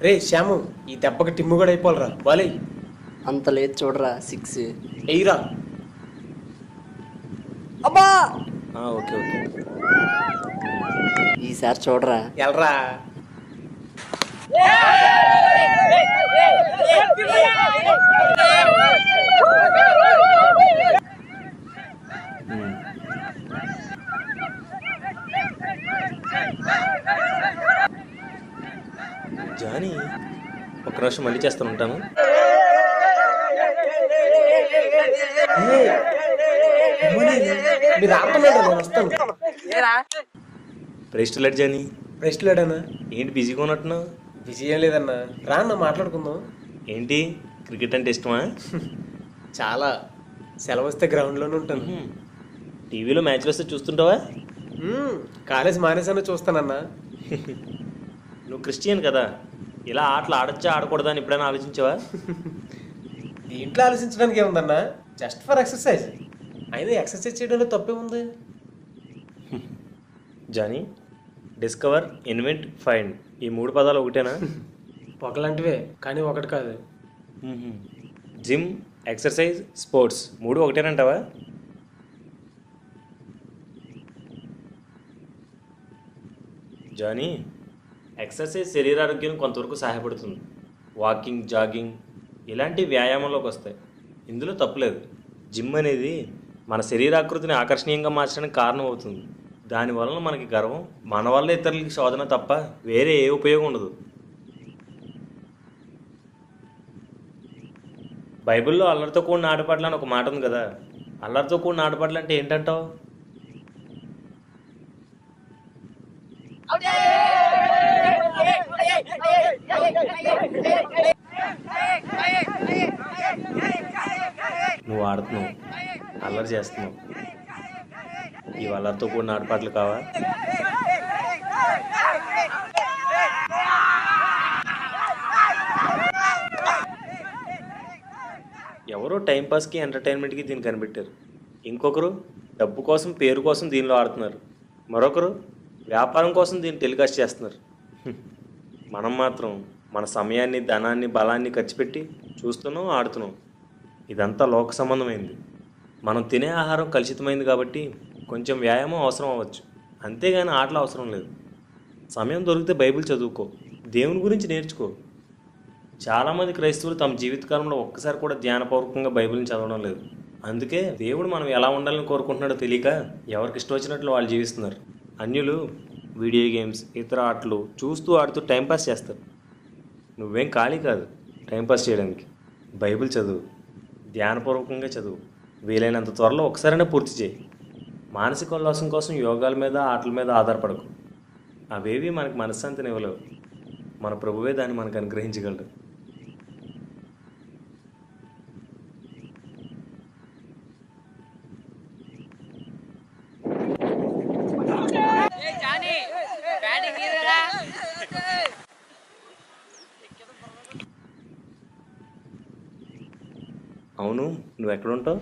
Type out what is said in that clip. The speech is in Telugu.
రే శ్యాము, ఈ దెబ్బకి టిమ్ము కూడా అయిపోవాలరా. బాలే అంత లేదు చూడరా 6. ఎయిరా. అబ్బా ఓకే ఓకే. ఈసారి చూడరా. ఎల్రా. జానీ ఒక నిమిషం మళ్ళీ చేస్తాను, ఉంటాను. మీరు ఆపుతున్నాడు, నేను వస్తాను. ప్రెస్ట్ లెట్ జానీ. రెస్ట్ లేడన్నా. ఏంటి బిజీగా ఉన్నట్టున్నావు? బిజీ ఏం లేదన్నా, రా అన్న మాట్లాడుకుందాం. ఏంటి క్రికెట్ అంటే ఇష్టమా? చాలా. సెలవు వస్తే గ్రౌండ్లోనే ఉంటాను. టీవీలో మ్యాచ్లు వస్తే చూస్తుంటావా? కాలేజ్ మానేసానో చూస్తానన్నా. నువ్వు క్రిస్టియన్ కదా, ఇలా ఆటలు ఆడొచ్చా ఆడకూడదా అని ఎప్పుడైనా ఆలోచించావా? దీంట్లో ఆలోచించడానికి ఏముందన్నా, జస్ట్ ఫర్ ఎక్సర్సైజ్. అయినా ఎక్సర్సైజ్ చేయడంలో తప్పే ఉంది. జానీ, డిస్కవర్, ఇన్వెంట్, ఫైండ్ ఈ 3 పదాలు ఒకటేనా? ఒకలాంటివే కానీ ఒకటి కాదు. జిమ్, ఎక్సర్సైజ్, స్పోర్ట్స్ 3 ఒకటేనంటావా? జానీ, ఎక్సర్సైజ్ శరీరారోగ్యం కొంతవరకు సహాయపడుతుంది. వాకింగ్, జాగింగ్ ఇలాంటి వ్యాయామంలోకి వస్తాయి, ఇందులో తప్పులేదు. జిమ్ అనేది మన శరీరాకృతిని ఆకర్షణీయంగా మార్చడానికి కారణం అవుతుంది. దానివలన మనకి గర్వం, మన వల్ల ఇతరులకి శోధన తప్ప వేరే ఏ ఉపయోగం ఉండదు. బైబిల్లో అల్లరితో కూడిన ఆటపాటలు అని ఒక మాట ఉంది కదా, అల్లరితో కూడిన ఆటపాటలు అంటే ఏంటంటావు? నువ్వు ఆడుతున్నావు, అల్లరి చేస్తున్నావు, ఇవి అల్లరితో కూడిన ఆటపాటలు కావా? ఎవరో టైంపాస్కి, ఎంటర్టైన్మెంట్కి దీన్ని కనిపెట్టారు. ఇంకొకరు డబ్బు కోసం, పేరు కోసం దీనిలో ఆడుతున్నారు. మరొకరు వ్యాపారం కోసం దీన్ని టెలికాస్ట్ చేస్తున్నారు. మనం మాత్రం మన సమయాన్ని, ధనాన్ని, బలాన్ని ఖర్చు పెట్టి చూస్తున్నాం, ఆడుతున్నాం. ఇదంతా లోక సంబంధమైంది. మనం తినే ఆహారం కలుషితమైంది కాబట్టి కొంచెం వ్యాయామం అవసరం అవ్వచ్చు, అంతేగాని ఆటలు అవసరం లేదు. సమయం దొరికితే బైబిల్ చదువుకో, దేవుని గురించి నేర్చుకో. చాలామంది క్రైస్తవులు తమ జీవితకాలంలో ఒక్కసారి కూడా ధ్యానపూర్వకంగా బైబిల్ని చదవడం లేదు. అందుకే దేవుడు మనం ఎలా ఉండాలని కోరుకుంటున్నాడో తెలియక ఎవరికి ఇష్టం వచ్చినట్లు వాళ్ళు జీవిస్తున్నారు. అన్యులు వీడియో గేమ్స్, ఇతర ఆటలు చూస్తూ ఆడుతూ టైంపాస్ చేస్తారు. నువ్వేం ఖాళీ కాదు టైంపాస్ చేయడానికి. బైబిల్ చదువు, ధ్యానపూర్వకంగా చదువు, వీలైనంత త్వరలో ఒకసారైనా పూర్తి చేయి. మానసిక ఉల్లాసం కోసం యోగాల మీద, ఆటల మీద ఆధారపడకు. అవేవి మనకు మనశ్శాంతిని ఇవ్వలేవు. మన ప్రభువే దాన్ని మనకు అనుగ్రహించగలడు. అవును, నువ్వు ఎక్కడ ఉంటావు?